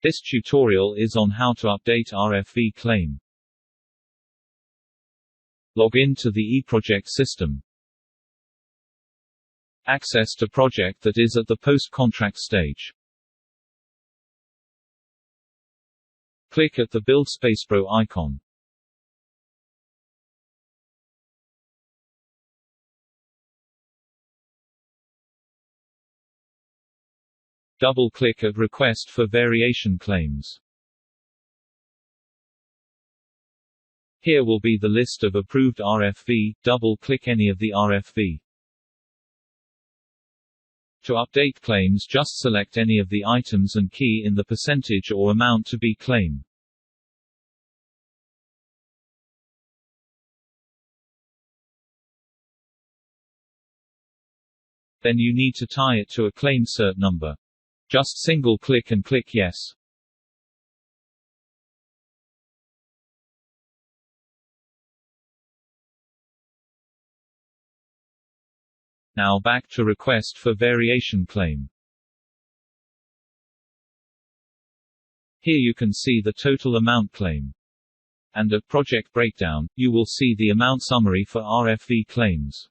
This tutorial is on how to update RFV Claim. Log in to the eProject system. Access to project that is at the post-contract stage. Click at the Build SpacePro icon. Double-click at Request for Variation Claims. Here will be the list of approved RFV. Double-click any of the RFV. To update claims, just select any of the items and key in the percentage or amount to be claimed. Then you need to tie it to a claim cert number. Just single-click and click Yes. Now back to Request for Variation Claim. Here you can see the total amount claim. And at Project Breakdown, you will see the amount summary for RFV claims.